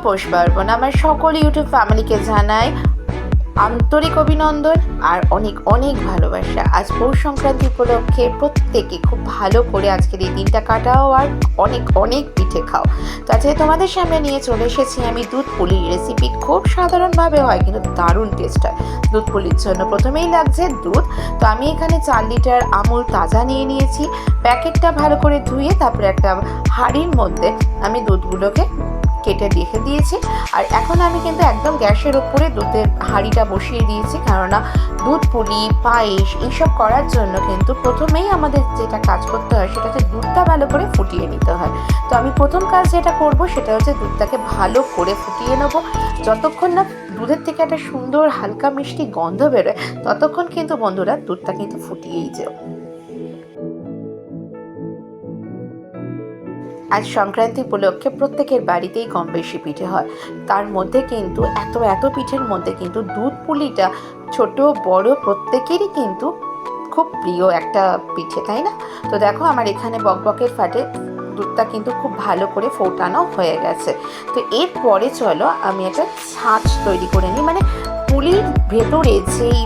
পৌষ পার্বণ আমার সকল ইউটিউব ফ্যামিলিকে জানাই আন্তরিক অভিনন্দন আর অনেক অনেক ভালোবাসা। আজ পৌষ সংক্রান্তি উপলক্ষে প্রত্যেকে খুব ভালো করে আজকের এই দিনটা কাটাও আর অনেক অনেক পিঠে খাও। তো আজকে তোমাদের সামনে নিয়ে চলে এসেছি আমি দুধ পুলির রেসিপি। খুব সাধারণভাবে হয় কিন্তু দারুণ টেস্ট হয়। দুধ পুলির জন্য প্রথমেই লাগছে দুধ। তো আমি এখানে 4 লিটার আমুল তাজা নিয়ে নিয়েছি। প্যাকেটটা ভালো করে ধুয়ে তারপরে একটা হাঁড়ির মধ্যে আমি দুধগুলোকে কেটে রেখে দিয়েছি। আর এখন আমি কিন্তু একদম গ্যাসের ওপরে দুধের হাঁড়িটা বসিয়ে দিয়েছি, কেননা দুধ পুলি পায়েস এইসব করার জন্য কিন্তু প্রথমেই আমাদের যেটা কাজ করতে হয় সেটা হচ্ছে দুধটা ভালো করে ফুটিয়ে নিতে হয়। তো আমি প্রথম কাজ যেটা করব সেটা হচ্ছে দুধটাকে ভালো করে ফুটিয়ে নেব। যতক্ষণ না দুধের থেকে একটা সুন্দর হালকা মিষ্টি গন্ধ বেরোয় ততক্ষণ কিন্তু বন্ধুরা দুধটা কিন্তু ফুটিয়েই যাও। আজ সংক্রান্তি উপলক্ষে প্রত্যেকের বাড়িতেই কম বেশি পিঠে হয়। তার মধ্যে কিন্তু এত পিঠের মধ্যে কিন্তু দুধ পুলিটা ছোট বড় প্রত্যেকেরই কিন্তু খুব প্রিয় একটা পিঠে, তাই না? তো দেখো আমার এখানে বকবকের ফাটে দুধটা কিন্তু খুব ভালো করে ফোটানো হয়ে গেছে। তো এরপরে চলো আমি একটা ছাঁচ তৈরি করে নিই, মানে পুলির ভেতরে যেই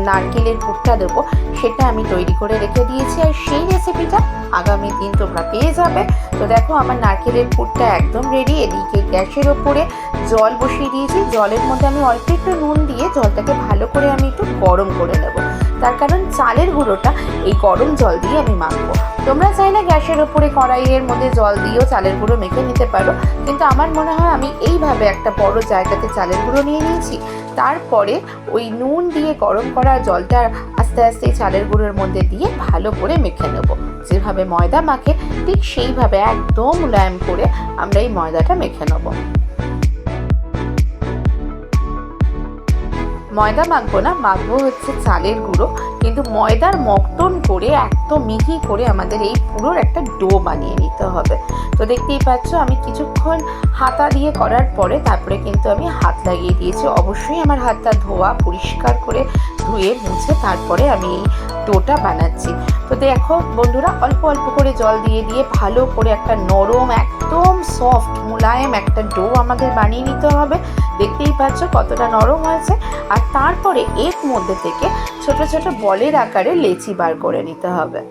নারকেলের পুরটা দেবো সেটা আমি তৈরি করে রেখে দিয়েছি। আর সেই রেসিপিটা আগামী দিন তোমরা পেয়ে যাবে। তো দেখো আমার নারকেলের পুরটা একদম রেডি। এদিকে গ্যাসের ওপরে জল বসিয়ে দিয়েছি। জলের মধ্যে আমি অল্প একটু নুন দিয়ে জলটাকে ভালো করে আমি একটু গরম করে নেব। তার কারণ চালের গুঁড়োটা এই গরম জল দিয়ে আমি মাখবো। তোমরা চাইলে গ্যাসের ওপরে কড়াইয়ের মধ্যে জল দিয়েও চালের গুঁড়ো মেখে নিতে পারো, কিন্তু আমার মনে হয় আমি এইভাবে একটা বড় জায়গাতে চালের গুঁড়ো নিয়ে নিয়েছি। তারপরে ওই নুন দিয়ে গরম করা জলটা আস্তে আস্তে চালের গুঁড়োর মধ্যে দিয়ে ভালো করে মেখে নেব। যেভাবে ময়দা মাখে ঠিক সেইভাবে একদম মুলায়ম করে আমরা এই ময়দাটা মেখে নেব। ময়দা মাখবো না, মাখবো হচ্ছে চালের গুঁড়ো, কিন্তু ময়দার মতন করে একদম মিহি করে আমাদের এই পুরোর একটা ডো বানিয়ে নিতে হবে। তো দেখতেই পাচ্ছ আমি কিছুক্ষণ হাতা দিয়ে করার পরে তারপরে কিন্তু আমি হাত লাগিয়ে দিয়েছি। অবশ্যই আমার হাতটা ধোয়া পরিষ্কার করে ধুয়ে মুছে তারপরে আমি এই ডোটা বানাচ্ছি। তো দেখো বন্ধুরা অল্প অল্প করে জল দিয়ে দিয়ে ভালো করে একটা নরম একদম সফট মুলায়েম একটা ডো আমাদের বানিয়ে নিতে হবে। দেখতেই পাচ্ছ কতটা নরম হয়েছে। আর তারপরে এর মধ্যে থেকে ছোট ছোট বলের আকারে লেচি বার করে নিতে হবে।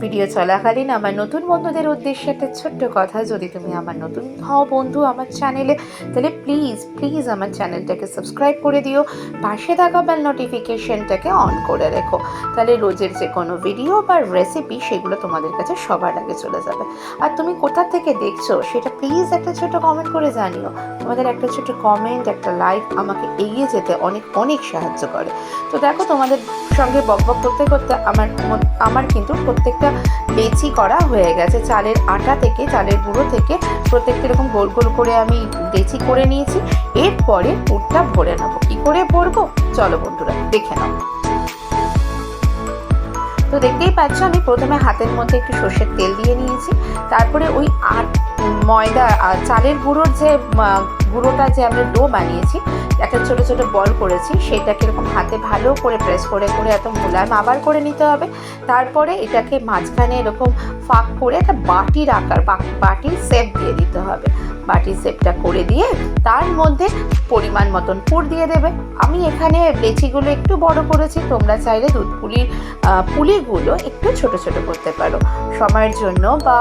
ভিডিও চলাকালীন আমার নতুন বন্ধুদের উদ্দেশ্যে একটা ছোট্ট কথা, যদি তুমি আমার নতুন হও বন্ধু আমার চ্যানেলে, তাহলে প্লিজ আমার চ্যানেলটাকে সাবস্ক্রাইব করে দিও। পাশে থাকা বেল নোটিফিকেশনটাকে অন করে রেখো, তাহলে রোজের যে কোনো ভিডিও বা রেসিপি সেগুলো তোমাদের কাছে সবার আগে চলে যাবে। আর তুমি কোথা থেকে দেখছো সেটা প্লিজ একটা ছোট কমেন্ট করে জানিও। তোমাদের একটা ছোট কমেন্ট একটা লাইক আমাকে এগিয়ে যেতে অনেক অনেক সাহায্য করে। তো দেখো তোমাদের সঙ্গে বকবক করতে করতে আমার কিন্তু প্রত্যেকটা লেচি করা হয়ে গেছে। চালের আটা থেকে চালের গুঁড়ো থেকে প্রত্যেকটা এরকম গোল গোল করে আমি লেচি করে নিয়েছি। এরপরে পুরটা ভরে নেবো। কি করে ভরবো চলো বন্ধুরা দেখে নাও। তো দেখতেই পাচ্ছ আমি প্রথমে হাতের মধ্যে একটু সর্ষের তেল দিয়ে নিয়েছি। তারপরে ওই ময়দা আর চালের গুঁড়োর যে গুঁড়োটা যে আমরা ডো বানিয়েছি একটা ছোট ছোট বল করেছি সেটাকে এরকম হাতে ভালো করে প্রেস করে করে এত মোলায়েম আবার করে নিতে হবে। তারপরে এটাকে মাঝখানে এরকম ফাঁক করে একটা বাটির আকার বাটির শেপ দিয়ে দিতে হবে। বাটির শেপটা করে দিয়ে তার মধ্যে পরিমাণ মতন পুর দিয়ে দেবে। আমি এখানে লেচিগুলো একটু বড় করেছি, তোমরা চাইলে দুধ পুলিগুলো একটু ছোট ছোট করতে পারো। সময়ের জন্য বা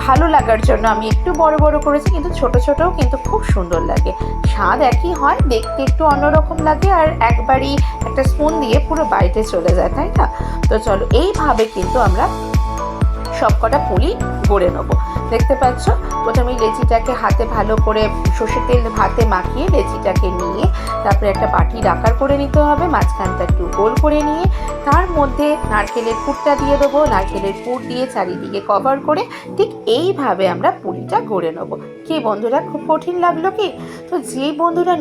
ভালো লাগার জন্য আমি একটু বড় বড় করেছি, কিন্তু ছোট ছোটও কিন্তু খুব সুন্দর লাগে। স্বাদ একই হয়, দেখতে একটু অন্যরকম লাগে, আর একবারই একটা স্পুন দিয়ে পুরো বাইরে চলে যায়, তাই না? তো চলো এইভাবে কিন্তু আমরা সবকটা পুলি গড়ে নেবো। দেখতে পাচ্ছ প্রথমে লেচিটাকে হাতে ভালো করে সর্ষের তেল হাতে মাখিয়ে লেচিটাকে নিয়ে তারপরে একটা বাটির আকার করে নিতে হবে। মাঝখানটা একটু গোল করে নিয়ে তার মধ্যে নারকেলের পুরটা দিয়ে দেবো। নারকেলের পুর দিয়ে চারিদিকে কভার করে ঠিক এইভাবে আমরা পুলিটা গড়ে নেবো। কি বন্ধুরা খুব কঠিন লাগলো কি? তো যেই বন্ধুরা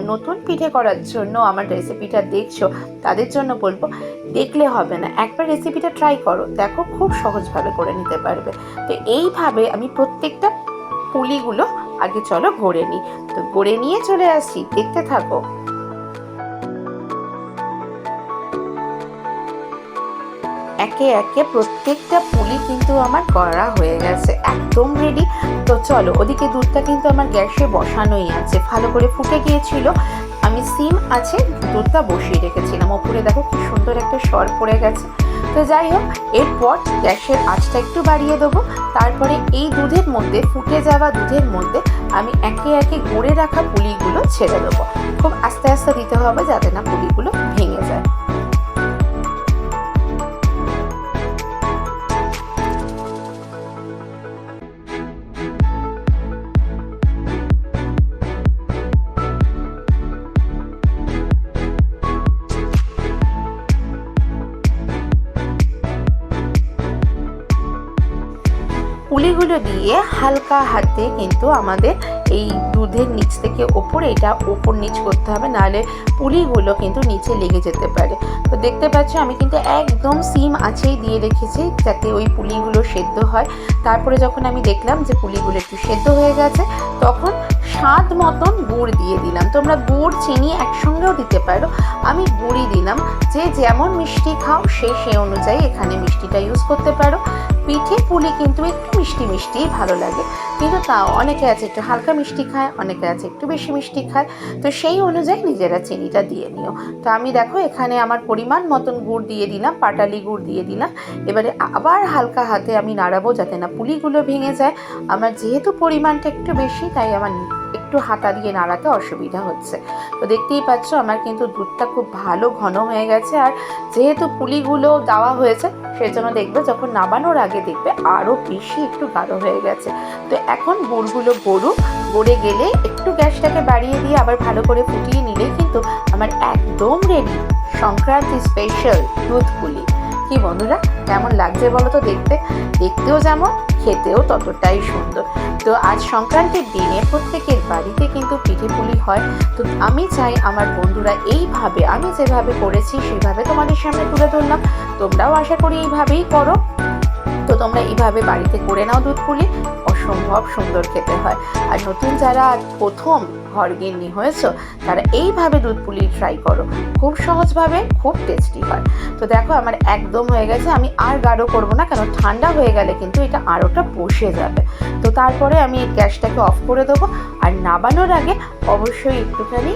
নতুন পিঠে করার জন্য আমার রেসিপিটা দেখছো তাদের জন্য বলবো দেখলে হবে না, একবার রেসিপিটা ট্রাই করো, দেখো খুব সহজভাবে করে নিতে পারবে। তো এইভাবে আমি প্রত্যেকটা পুলিগুলো আগে চলো গড়ে নিই। তো গড়ে নিয়ে চলে আসছি, দেখতে থাকো। একে একে প্রত্যেকটা পুলি কিন্তু আমার করা হয়ে গেছে, একদম রেডি। তো চলো, ওদিকে দুধটা কিন্তু আমার গ্যাসে বসানোই আছে, ভালো করে ফুটে গিয়েছিল। আমি সিম আছে দুধটা বসিয়ে রেখেছিলাম, ওপরে দেখো কি সুন্দর একটা সর পড়ে গেছে। তো যাই হোক, এরপর গ্যাসের আঁচটা একটু বাড়িয়ে দেবো। তারপরে এই দুধের মধ্যে, ফুটে যাওয়া দুধের মধ্যে আমি একে একে গড়ে রাখা পুলিগুলো ছেড়ে দেবো। খুব আস্তে আস্তে দিতে হবে যাতে না পুলিগুলো ভেঙে যায়। পুলিগুলো দিয়ে হালকা হাতে কিন্তু আমাদের এই দুধের নিচ থেকে ওপরে এটা ওপর নিচ করতে হবে, নাহলে পুলিগুলো কিন্তু নিচে লেগে যেতে পারে। তো দেখতে পাচ্ছ আমি কিন্তু একদম সিম আঁচেই দিয়ে রেখেছি যাতে ওই পুলিগুলো সেদ্ধ হয়। তারপরে যখন আমি দেখলাম যে পুলিগুলো একটু সেদ্ধ হয়ে গেছে, তখন স্বাদ মতন গুড় দিয়ে দিলাম। তোমরা গুড় চিনি একসঙ্গেও দিতে পারো, আমি গুড়ই দিলাম। যে যেমন মিষ্টি খাও সে অনুযায়ী এখানে মিষ্টিটা ইউজ করতে পারো। পিঠে পুলি কিন্তু একটু মিষ্টি মিষ্টিই ভালো লাগে, কিন্তু তাও অনেকে আছে একটু হালকা মিষ্টি খায়, অনেকে আছে একটু বেশি মিষ্টি খায়। তো সেই অনুযায়ী নিজেরা চিনিটা দিয়ে নিও। তো আমি দেখো এখানে আমার পরিমাণ মতন গুড় দিয়ে দিলাম, পাটালি গুড় দিয়ে দিলাম। এবারে আবার হালকা হাতে আমি নাড়াবো যাতে না পুলিগুলো ভেঙে যায়। আমার যেহেতু পরিমাণটা একটু বেশি, তাই আমার একটু হাতা দিয়ে নাড়াতে অসুবিধা হচ্ছে। তো দেখতেই পাচ্ছ আমার কিন্তু দুধটা খুব ভালো ঘন হয়ে গেছে। আর যেহেতু পুলিগুলো দেওয়া হয়েছে, সেজন্য দেখবে যখন নামানোর আগে দেখবে আরও বেশি একটু গাঢ় হয়ে গেছে। তো এখন গুড়গুলো গড়ে গেলে একটু গ্যাসটাকে বাড়িয়ে দিয়ে আবার ভালো করে ফুটিয়ে নিলেই কিন্তু আমার একদম রেডি সংক্রান্তি স্পেশাল দুধ পুলি। কি বন্ধুরা, কেমন লাগছে বলো তো দেখতে? দেখতেও যেমন, খেতেও ততটাই সুন্দর। তো আজ সংক্রান্তির দিনে প্রত্যেকের বাড়িতে কিন্তু পিঠে পুলি হয়। তো আমি চাই আমার বন্ধুরা এইভাবে, আমি যেভাবে করেছি সেভাবে তোমাদের সামনে তুলে ধরলাম। তোমরাও আশা করি এইভাবেই করো। তো তোমরা এইভাবে বাড়িতে করে নাও দুধ পুলি, অসম্ভব সুন্দর খেতে হয়। আর নতুন যারা প্রথম ঘরগিন্নি হয়েছো, তারা এইভাবে দুধ পুলি ট্রাই করো, খুব সহজভাবে, খুব টেস্টি হয়। তো দেখো আমার একদম হয়ে গেছে, আমি আর গাঢ় করবো না, কারণ ঠান্ডা হয়ে গেলে কিন্তু এটা আরোটা বসে যাবে। তো তারপরে আমি গ্যাসটাকে অফ করে দেবো। আর নাবানোর আগে অবশ্যই একটুখানি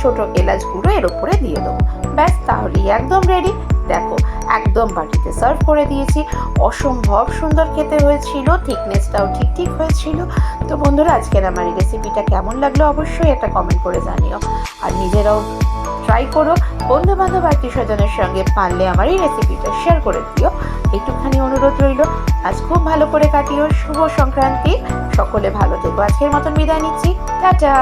ছোট এলাচ গুঁড়ো এর উপরে দিয়ে দেবো। ব্যাস, তাহলেই একদম রেডি। দেখো একদম বাটিতে সার্ভ করে দিয়েছি, অসম্ভব সুন্দর খেতে হয়েছিল, থিকনেসটাও ঠিক হয়েছিল। তো বন্ধুরা, আজকের আমার এই রেসিপিটা কেমন লাগলো অবশ্যই একটা কমেন্ট করে জানিও। আর নিজেরাও ট্রাই করো, বন্ধু বান্ধব আত্মীয় স্বজনের সঙ্গে পারলে আমার এই রেসিপিটা শেয়ার করে দিও, একটুখানি অনুরোধ রইল। আজ খুব ভালো করে কাটিও, শুভ সংক্রান্তি, সকলে ভালো থেকো। আজকের মতন বিদায় নিচ্ছি, টাটা।